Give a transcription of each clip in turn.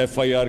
FIR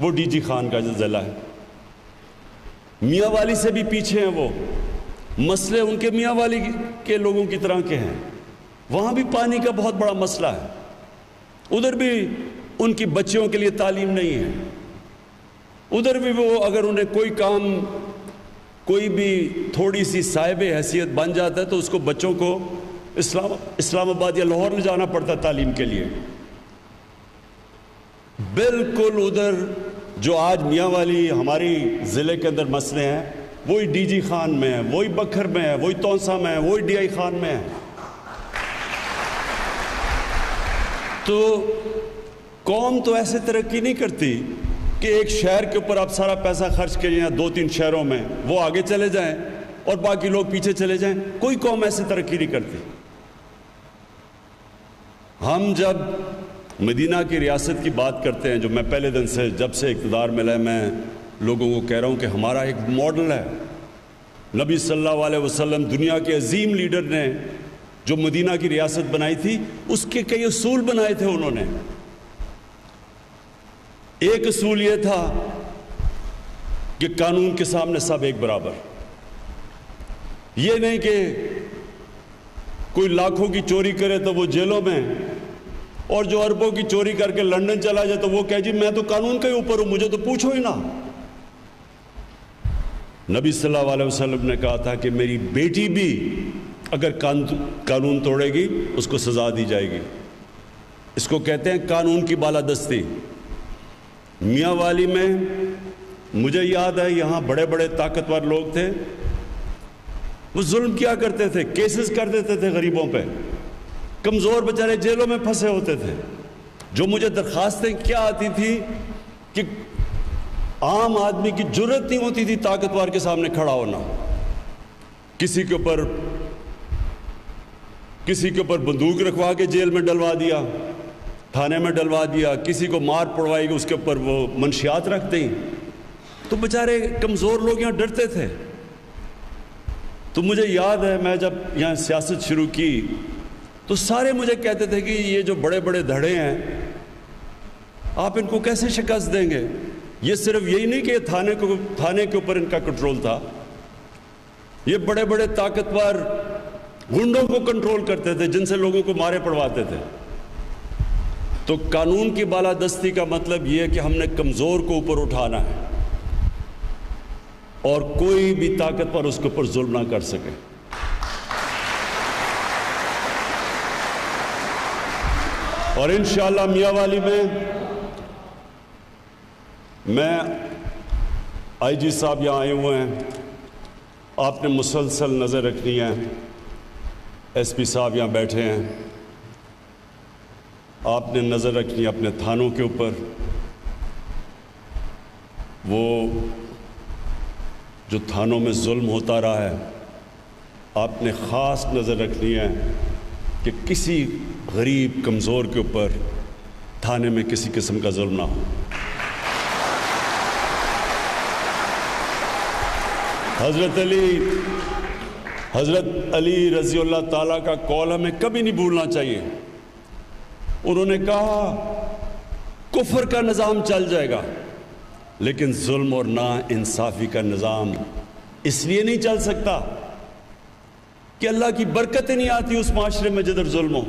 وہ D G Khan کا ضلع ہے. میاں والی سے بھی پیچھے ہیں وہ. مسئلے ان کے میاں والی کے لوگوں کی طرح کے ہیں. وہاں بھی پانی کا بہت بڑا مسئلہ ہے. ادھر بھی ان کی بچیوں کے لیے تعلیم نہیں ہے. ادھر بھی وہ اگر انہیں کوئی کام، کوئی بھی تھوڑی سی صاحب حیثیت بن جاتا ہے تو اس کو بچوں کو اسلام آباد یا لاہور لے جانا پڑتا ہے تعلیم کے لیے. بالکل ادھر جو آج میاں والی ہماری ضلع کے اندر مسئلے ہیں وہی ڈی جی خان میں ہے، وہی بکھر میں ہے، وہی تونسا میں ہے، وہی ڈی آئی خان میں ہے. تو قوم تو ایسے ترقی نہیں کرتی کہ ایک شہر کے اوپر آپ سارا پیسہ خرچ کریں یا 2-3 شہروں میں وہ آگے چلے جائیں اور باقی لوگ پیچھے چلے جائیں. کوئی قوم ایسے ترقی نہیں کرتی. ہم جب مدینہ کی ریاست کی بات کرتے ہیں، جو میں پہلے دن سے جب سے اقتدار ملا ہے میں لوگوں کو کہہ رہا ہوں کہ ہمارا ایک ماڈل ہے. نبی صلی اللہ علیہ وسلم دنیا کے عظیم لیڈر نے جو مدینہ کی ریاست بنائی تھی اس کے کئی اصول بنائے تھے انہوں نے. ایک اصول یہ تھا کہ قانون کے سامنے سب ایک برابر. یہ نہیں کہ کوئی لاکھوں کی چوری کرے تو وہ جیلوں میں، اور جو اربوں کی چوری کر کے لندن چلا جائے تو وہ کہے جی میں تو قانون کے اوپر ہوں، مجھے تو پوچھو ہی نہ. نبی صلی اللہ علیہ وسلم نے کہا تھا کہ میری بیٹی بھی اگر قانون توڑے گی اس کو سزا دی جائے گی. اس کو کہتے ہیں قانون کی بالادستی. میاں والی میں مجھے یاد ہے یہاں بڑے بڑے طاقتور لوگ تھے، وہ ظلم کیا کرتے تھے، کیسز کر دیتے تھے غریبوں پہ. کمزور بیچارے جیلوں میں پھنسے ہوتے تھے. جو مجھے درخواستیں کیا آتی تھی کہ عام آدمی کی جرت نہیں ہوتی تھی طاقتور کے سامنے کھڑا ہونا. کسی کے اوپر بندوق رکھوا کے جیل میں ڈلوا دیا، تھانے میں ڈلوا دیا. کسی کو مار پڑوائی گی اس کے اوپر وہ منشیات رکھ دیں. تو بیچارے کمزور لوگ یہاں ڈرتے تھے. تو مجھے یاد ہے میں جب یہاں سیاست شروع کی تو سارے مجھے کہتے تھے کہ یہ جو بڑے بڑے دھڑے ہیں آپ ان کو کیسے شکست دیں گے. یہ صرف یہی نہیں کہ تھانے کے اوپر ان کا کنٹرول تھا، یہ بڑے بڑے طاقتور گنڈوں کو کنٹرول کرتے تھے جن سے لوگوں کو مارے پڑواتے تھے. تو قانون کی بالادستی کا مطلب یہ ہے کہ ہم نے کمزور کو اوپر اٹھانا ہے اور کوئی بھی طاقتور اس کے اوپر ظلم نہ کر سکے. اور انشاءاللہ میاں والی میں آئی جی صاحب یہاں آئے ہوئے ہیں، آپ نے مسلسل نظر رکھنی ہے. ایس پی صاحب یہاں بیٹھے ہیں، آپ نے نظر رکھنی ہے اپنے تھانوں کے اوپر. وہ جو تھانوں میں ظلم ہوتا رہا ہے آپ نے خاص نظر رکھنی ہے کہ کسی غریب کمزور کے اوپر تھانے میں کسی قسم کا ظلم نہ ہو. حضرت علی رضی اللہ تعالیٰ کا قول ہمیں کبھی نہیں بھولنا چاہیے. انہوں نے کہا کفر کا نظام چل جائے گا لیکن ظلم اور نا انصافی کا نظام اس لیے نہیں چل سکتا کہ اللہ کی برکتیں نہیں آتی اس معاشرے میں جدھر ظلم ہو.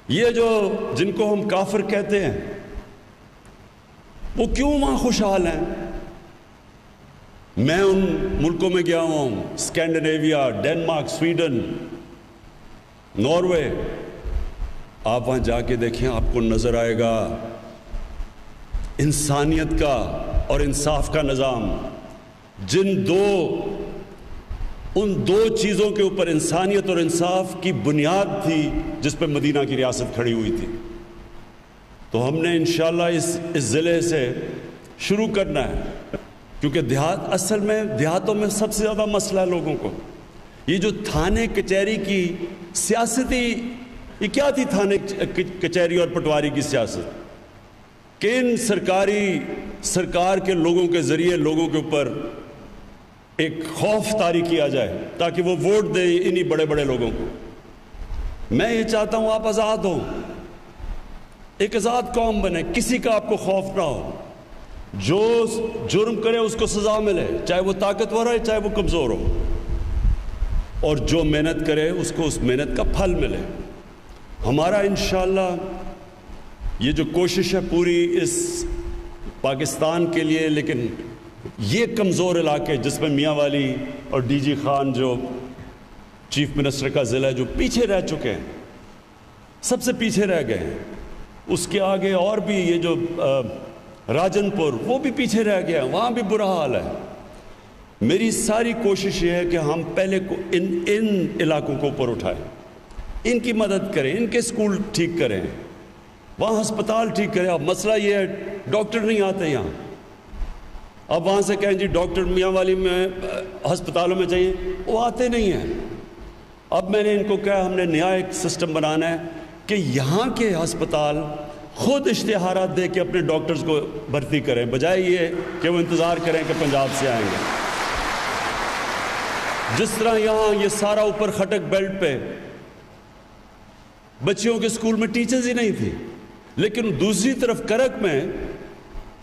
یہ جو جن کو ہم کافر کہتے ہیں وہ کیوں وہاں خوشحال ہیں؟ میں ان ملکوں میں گیا ہوں، اسکینڈینیویا، ڈینمارک، سویڈن، ناروے. آپ وہاں جا کے دیکھیں آپ کو نظر آئے گا انسانیت کا اور انصاف کا نظام. ان دو چیزوں کے اوپر انسانیت اور انصاف کی بنیاد تھی جس پہ مدینہ کی ریاست کھڑی ہوئی تھی. تو ہم نے انشاءاللہ اس ضلع سے شروع کرنا ہے کیونکہ اصل میں دیہاتوں میں سب سے زیادہ مسئلہ ہے لوگوں کو. یہ جو تھانے کچہری کی سیاستی، یہ کیا تھی تھانے کچہری اور پٹواری کی سیاست؟ کہ ان سرکار کے لوگوں کے ذریعے لوگوں کے اوپر ایک خوف طاری کیا جائے تاکہ وہ ووٹ دیں انہی بڑے بڑے لوگوں کو. میں یہ چاہتا ہوں آپ آزاد ہوں، ایک آزاد قوم بنے, کسی کا آپ کو خوف نہ ہو, جو جرم کرے اس کو سزا ملے, چاہے وہ طاقتور ہو چاہے وہ کمزور ہو, اور جو محنت کرے اس کو اس محنت کا پھل ملے. ہمارا انشاءاللہ یہ جو کوشش ہے پوری اس پاکستان کے لیے, لیکن یہ کمزور علاقے جس میں میاں والی اور ڈی جی خان جو چیف منسٹر کا ضلع ہے جو پیچھے رہ چکے ہیں, سب سے پیچھے رہ گئے ہیں, اس کے آگے اور بھی یہ جو راجن پور وہ بھی پیچھے رہ گیا ہے, وہاں بھی برا حال ہے. میری ساری کوشش یہ ہے کہ ہم پہلے کو ان علاقوں کو اوپر اٹھائیں, ان کی مدد کریں, ان کے اسکول ٹھیک کریں, وہاں ہسپتال ٹھیک کریں. اب مسئلہ یہ ہے ڈاکٹر نہیں آتے یہاں, اب وہاں سے کہیں جی ڈاکٹر میاں والی میں ہسپتالوں میں چاہیے, وہ آتے نہیں ہیں. اب میں نے ان کو کہا ہم نے نیا ایک سسٹم بنانا ہے کہ یہاں کے ہسپتال خود اشتہارات دے کے اپنے ڈاکٹرز کو بھرتی کریں, بجائے یہ کہ وہ انتظار کریں کہ پنجاب سے آئیں گے. جس طرح یہاں یہ سارا اوپر خٹک بیلٹ پہ بچیوں کے اسکول میں ٹیچرز ہی نہیں تھی, لیکن دوسری طرف کرک میں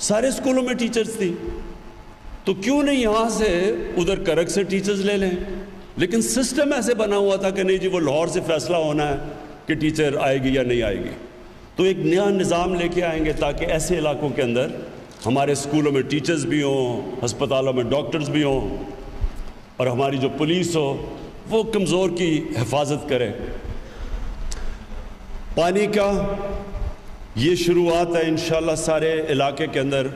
سارے اسکولوں میں ٹیچرز تھی, تو کیوں نہیں یہاں سے ادھر کرک سے ٹیچرز لے لیں. لیکن سسٹم ایسے بنا ہوا تھا کہ نہیں جی وہ لاہور سے فیصلہ ہونا ہے کہ ٹیچر آئے گی یا نہیں آئے گی. تو ایک نیا نظام لے کے آئیں گے تاکہ ایسے علاقوں کے اندر ہمارے اسکولوں میں ٹیچرز بھی ہوں, ہسپتالوں میں ڈاکٹرز بھی ہوں, اور ہماری جو پولیس ہو وہ کمزور کی حفاظت کرے. پانی کا یہ شروعات ہے انشاءاللہ سارے علاقے کے اندر.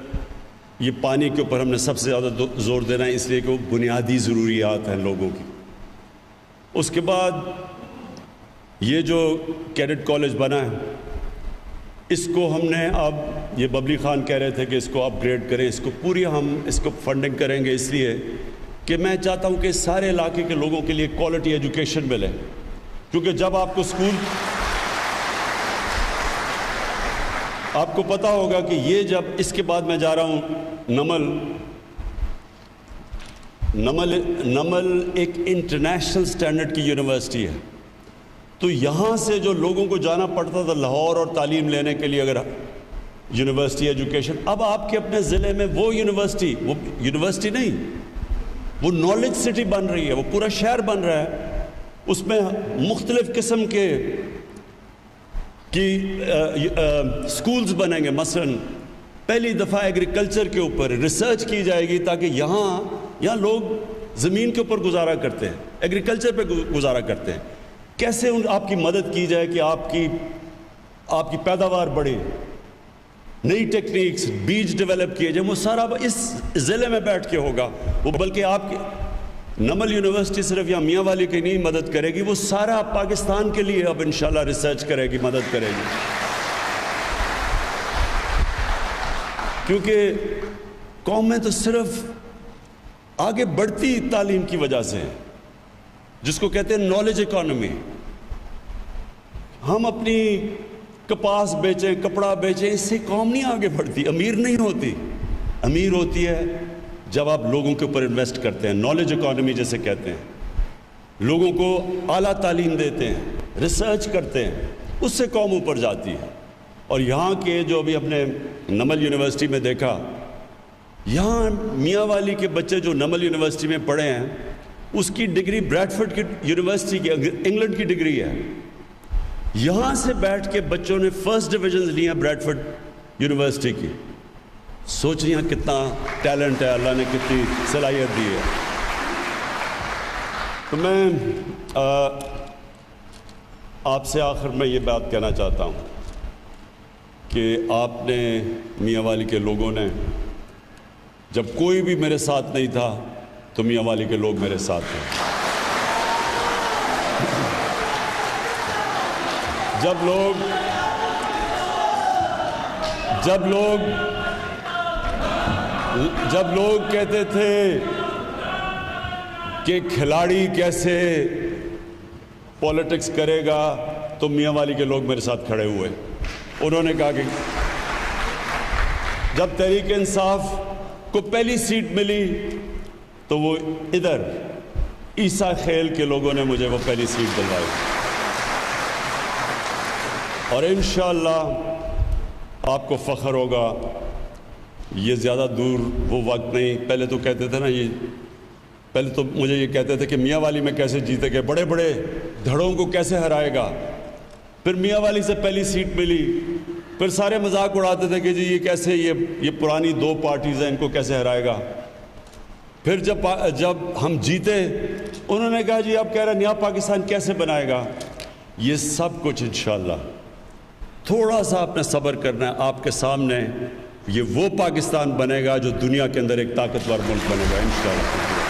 یہ پانی کے اوپر ہم نے سب سے زیادہ زور دینا ہے, اس لیے کہ وہ بنیادی ضروریات ہیں لوگوں کی. اس کے بعد یہ جو کیڈٹ کالج بنا ہے اس کو ہم نے اب, یہ ببلی خان کہہ رہے تھے کہ اس کو اپ گریڈ کریں, اس کو پوری ہم اس کو فنڈنگ کریں گے, اس لیے کہ میں چاہتا ہوں کہ سارے علاقے کے لوگوں کے لیے کوالٹی ایجوکیشن ملے. کیونکہ جب آپ کو اسکول, آپ کو پتہ ہوگا کہ یہ جب اس کے بعد میں جا رہا ہوں نمل ایک انٹرنیشنل سٹینڈرڈ کی یونیورسٹی ہے, تو یہاں سے جو لوگوں کو جانا پڑتا تھا لاہور اور تعلیم لینے کے لیے اگر یونیورسٹی ایجوکیشن, اب آپ کے اپنے ضلع میں وہ یونیورسٹی نہیں, وہ نالج سٹی بن رہی ہے, وہ پورا شہر بن رہا ہے. اس میں مختلف قسم کے سکولز بنیں گے. مثلا پہلی دفعہ ایگریکلچر کے اوپر ریسرچ کی جائے گی تاکہ یہاں لوگ زمین کے اوپر گزارا کرتے ہیں, ایگریکلچر پہ گزارا کرتے ہیں, کیسے آپ کی مدد کی جائے کہ آپ کی پیداوار بڑھے, نئی ٹیکنیکس, بیج ڈیولپ کیے جائیں. وہ سارا اس ضلع میں بیٹھ کے ہوگا. وہ بلکہ آپ کی نمل یونیورسٹی صرف یا میاں والی کی نہیں مدد کرے گی, وہ سارا پاکستان کے لیے اب انشاءاللہ ریسرچ کرے گی, مدد کرے گی. کیونکہ قومیں تو صرف آگے بڑھتی تعلیم کی وجہ سے, جس کو کہتے ہیں نالج اکانومی. ہم اپنی کپاس بیچیں, کپڑا بیچیں, اس سے قوم نہیں آگے بڑھتی, امیر نہیں ہوتی. امیر ہوتی ہے جب آپ لوگوں کے اوپر انویسٹ کرتے ہیں, نالج اکانومی جیسے کہتے ہیں, لوگوں کو اعلیٰ تعلیم دیتے ہیں, ریسرچ کرتے ہیں, اس سے قوم اوپر جاتی ہے. اور یہاں کے جو ابھی اپنے نمل یونیورسٹی میں دیکھا, یہاں میاں والی کے بچے جو نمل یونیورسٹی میں پڑھے ہیں اس کی ڈگری بریڈفورڈ کی یونیورسٹی کی, انگلینڈ کی ڈگری ہے. یہاں سے بیٹھ کے بچوں نے فرسٹ ڈویژن لی ہیں بریڈفورڈ یونیورسٹی کی. سوچیے کتنا ٹیلنٹ ہے, اللہ نے کتنی صلاحیت دی ہے. تو میں آپ سے آخر میں یہ بات کہنا چاہتا ہوں کہ آپ نے, میاں والی کے لوگوں نے, جب کوئی بھی میرے ساتھ نہیں تھا تو میاں والی کے لوگ میرے ساتھ تھے. جب لوگ کہتے تھے کہ کھلاڑی کیسے پولیٹکس کرے گا, تو میاں والی کے لوگ میرے ساتھ کھڑے ہوئے. انہوں نے کہا کہ جب تحریک انصاف کو پہلی سیٹ ملی تو وہ ادھر عیسیٰ خیل کے لوگوں نے مجھے وہ پہلی سیٹ دلوائی, اور انشاءاللہ آپ کو فخر ہوگا. یہ زیادہ دور وہ وقت نہیں. پہلے تو کہتے تھے نا پہلے تو مجھے یہ کہتے تھے کہ میاں والی میں کیسے جیتے گئے, بڑے بڑے دھڑوں کو کیسے ہرائے گا. پھر میاں والی سے پہلی سیٹ ملی, پھر سارے مذاق اڑاتے تھے کہ جی یہ کیسے یہ پرانی 2 پارٹیز ہیں, ان کو کیسے ہرائے گا. پھر جب ہم جیتے انہوں نے کہا جی آپ کہہ رہے ہیں نیا پاکستان کیسے بنائے گا. یہ سب کچھ انشاءاللہ تھوڑا سا آپ نے صبر کرنا ہے. آپ کے سامنے یہ وہ پاکستان بنے گا جو دنیا کے اندر ایک طاقتور ملک بنے گا انشاءاللہ.